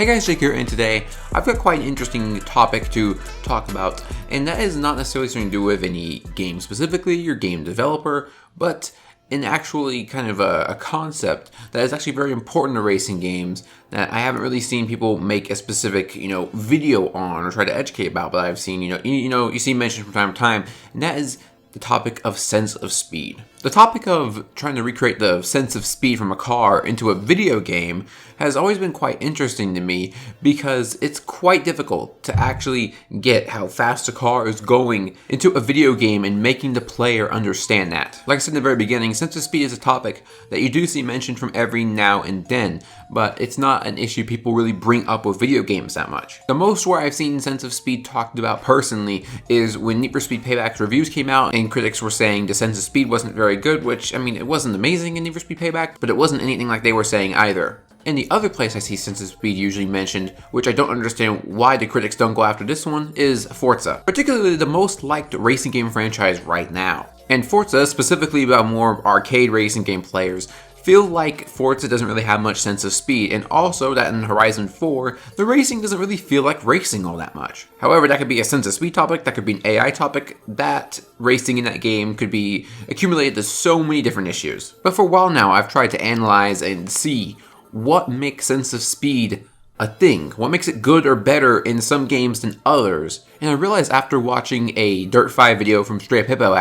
Hey guys, Jake here, and today I've got quite an interesting topic to talk about, and that is not necessarily something to do with any game specifically or game developer, but an actually kind of a concept that is actually very important to racing games that I haven't really seen people make a specific, video on or try to educate about, but I've seen, you see mentioned from time to time, and that is the topic of sense of speed. The topic of trying to recreate the sense of speed from a car into a video game has always been quite interesting to me because it's quite difficult to actually get how fast a car is going into a video game and making the player understand that. Like I said in the very beginning, sense of speed is a topic that you do see mentioned from every now and then, but it's not an issue people really bring up with video games that much. The most where I've seen sense of speed talked about personally is when Need for Speed Payback's reviews came out and critics were saying the sense of speed wasn't very good, which, it wasn't amazing in Need for Speed Payback, but it wasn't anything like they were saying either. And the other place I see sense of speed usually mentioned, which I don't understand why the critics don't go after this one, is Forza. Particularly the most liked racing game franchise right now. And Forza, specifically about more arcade racing game players, feel like Forza doesn't really have much sense of speed, and also that in Horizon 4, the racing doesn't really feel like racing all that much. However, that could be a sense of speed topic, that could be an AI topic, that racing in that game could be accumulated to so many different issues. But for a while now, I've tried to analyze and see what makes sense of speed a thing, what makes it good or better in some games than others, and I realized after watching a Dirt 5 video from Stray Up Hippo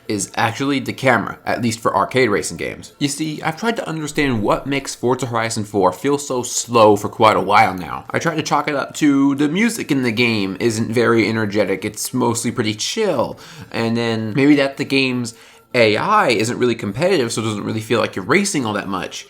is actually the camera, at least for arcade racing games. You see, I've tried to understand what makes Forza Horizon 4 feel so slow for quite a while now. I tried to chalk it up to the music in the game isn't very energetic, it's mostly pretty chill, and then maybe that the game's AI isn't really competitive, so it doesn't really feel like you're racing all that much.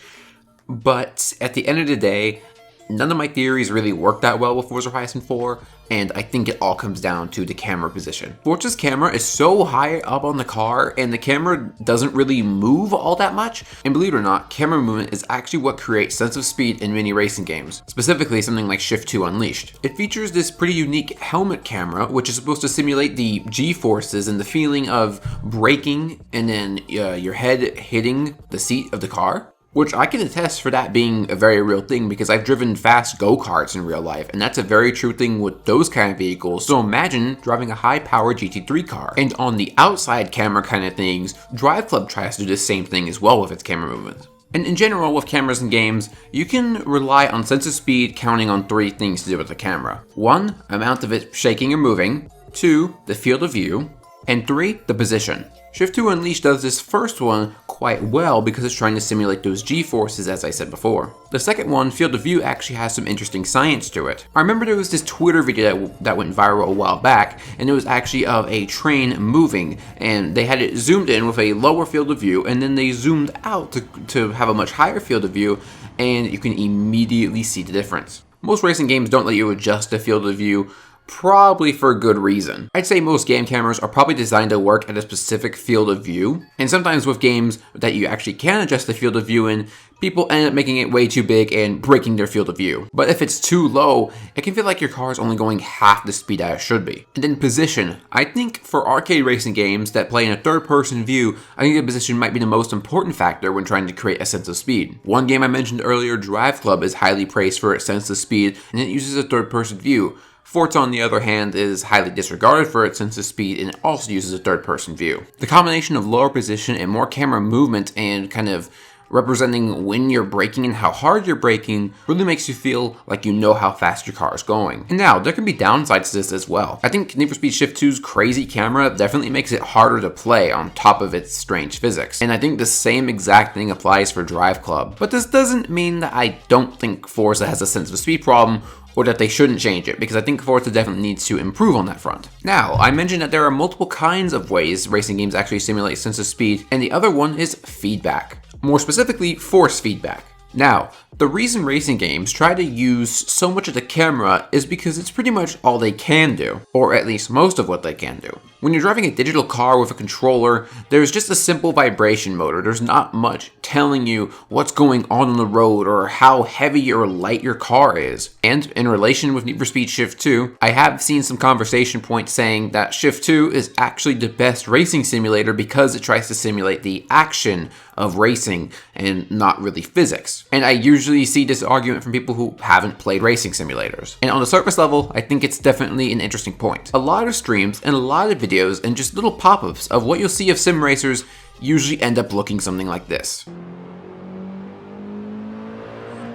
But at the end of the day, none of my theories really work that well with Forza Horizon 4, and I think it all comes down to the camera position. Forza's camera is so high up on the car, and the camera doesn't really move all that much, and believe it or not, camera movement is actually what creates sense of speed in many racing games, specifically something like Shift 2 Unleashed. It features this pretty unique helmet camera, which is supposed to simulate the G-forces and the feeling of braking and then your head hitting the seat of the car. Which I can attest for that being a very real thing because I've driven fast go-karts in real life, and that's a very true thing with those kind of vehicles. So imagine driving a high-powered GT3 car. And on the outside camera kind of things, DRIVECLUB tries to do the same thing as well with its camera movement. And in general, with cameras and games, you can rely on sense of speed counting on three things to do with the camera. 1, amount of it shaking or moving. 2, the field of view. And 3, the position. Shift 2 Unleashed does this first one quite well because it's trying to simulate those G-forces as I said before. The second one, field of view, actually has some interesting science to it. I remember there was this Twitter video that went viral a while back, and it was actually of a train moving, and they had it zoomed in with a lower field of view, and then they zoomed out to have a much higher field of view, and you can immediately see the difference. Most racing games don't let you adjust the field of view, probably for a good reason. I'd say most game cameras are probably designed to work at a specific field of view, and sometimes with games that you actually can adjust the field of view in, people end up making it way too big and breaking their field of view. But if it's too low, it can feel like your car is only going half the speed that it should be. And then position. I think for arcade racing games that play in a third-person view, I think the position might be the most important factor when trying to create a sense of speed. One game I mentioned earlier, DRIVECLUB, is highly praised for its sense of speed, and it uses a third-person view. Forza, on the other hand, is highly disregarded for its sense of speed and it also uses a third-person view. The combination of lower position and more camera movement and kind of representing when you're braking and how hard you're braking really makes you feel like you know how fast your car is going. And now, there can be downsides to this as well. I think Need for Speed Shift 2's crazy camera definitely makes it harder to play on top of its strange physics. And I think the same exact thing applies for DRIVECLUB. But this doesn't mean that I don't think Forza has a sense of speed problem or that they shouldn't change it, because I think Forza definitely needs to improve on that front. Now, I mentioned that there are multiple kinds of ways racing games actually simulate sense of speed, and the other one is feedback. More specifically, force feedback. Now, the reason racing games try to use so much of the camera is because it's pretty much all they can do, or at least most of what they can do. When you're driving a digital car with a controller, there's just a simple vibration motor. There's not much telling you what's going on the road or how heavy or light your car is. And in relation with Need for Speed Shift 2, I have seen some conversation points saying that Shift 2 is actually the best racing simulator because it tries to simulate the action of racing and not really physics. And I usually see this argument from people who haven't played racing simulators. And on the surface level, I think it's definitely an interesting point. A lot of streams and a lot of videos and just little pop-ups of what you'll see of sim racers usually end up looking something like this.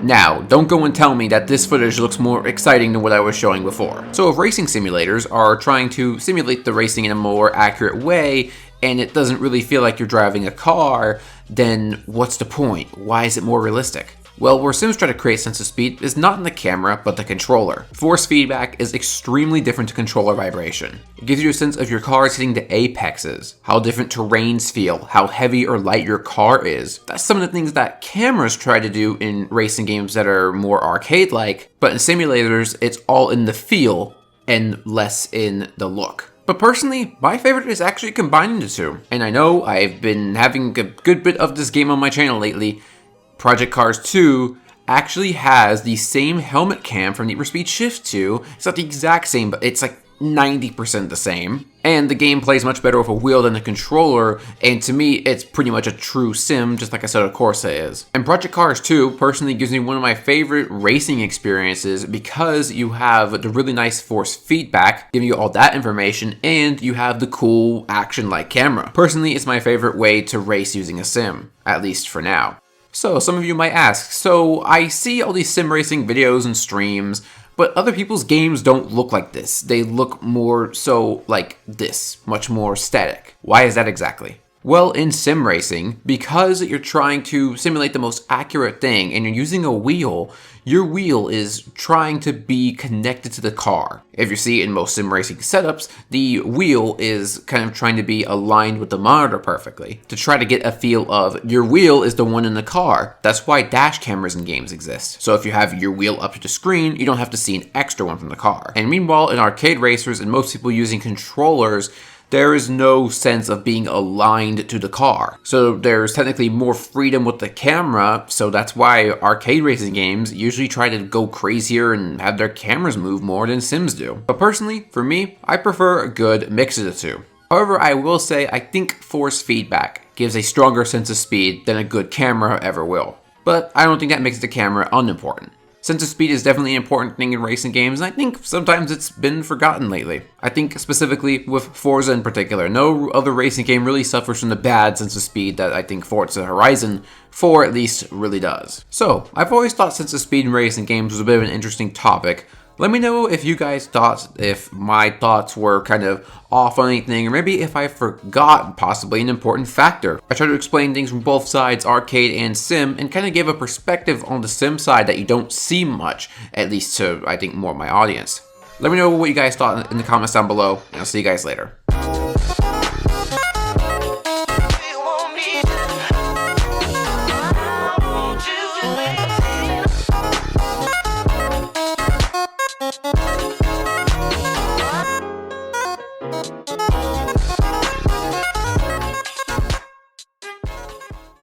Now, don't go and tell me that this footage looks more exciting than what I was showing before. So if racing simulators are trying to simulate the racing in a more accurate way, and it doesn't really feel like you're driving a car, then what's the point? Why is it more realistic? Well, where sims try to create sense of speed is not in the camera, but the controller. Force feedback is extremely different to controller vibration. It gives you a sense of your car is hitting the apexes, how different terrains feel, how heavy or light your car is. That's some of the things that cameras try to do in racing games that are more arcade-like, but in simulators, it's all in the feel and less in the look. But personally, my favorite is actually combining the two. And I know I've been having a good bit of this game on my channel lately. Project Cars 2 actually has the same helmet cam from Need for Speed Shift 2. It's not the exact same, but it's like 90% the same. And the game plays much better with a wheel than a controller, and to me, it's pretty much a true sim, just like Assetto Corsa is. And Project Cars 2 personally gives me one of my favorite racing experiences because you have the really nice force feedback, giving you all that information, and you have the cool action-like camera. Personally, it's my favorite way to race using a sim, at least for now. So, some of you might ask, so I see all these sim racing videos and streams, but other people's games don't look like this. They look more so like this, much more static. Why is that exactly? Well, in sim racing, because you're trying to simulate the most accurate thing and you're using a wheel, your wheel is trying to be connected to the car. If you see in most sim racing setups, the wheel is kind of trying to be aligned with the monitor perfectly to try to get a feel of your wheel is the one in the car. That's why dash cameras in games exist. So if you have your wheel up to the screen, you don't have to see an extra one from the car. And meanwhile, in arcade racers and most people using controllers, there is no sense of being aligned to the car. So there's technically more freedom with the camera, so that's why arcade racing games usually try to go crazier and have their cameras move more than sims do. But personally, for me, I prefer a good mix of the two. However, I will say I think force feedback gives a stronger sense of speed than a good camera ever will. But I don't think that makes the camera unimportant. Sense of speed is definitely an important thing in racing games, and I think sometimes it's been forgotten lately. I think specifically with Forza in particular, no other racing game really suffers from the bad sense of speed that I think Forza Horizon 4 at least really does. So, I've always thought sense of speed in racing games was a bit of an interesting topic. Let me know if you guys thought, if my thoughts were kind of off on anything, or maybe if I forgot possibly an important factor. I try to explain things from both sides, arcade and sim, and kind of give a perspective on the sim side that you don't see much, at least to, I think, more of my audience. Let me know what you guys thought in the comments down below, and I'll see you guys later.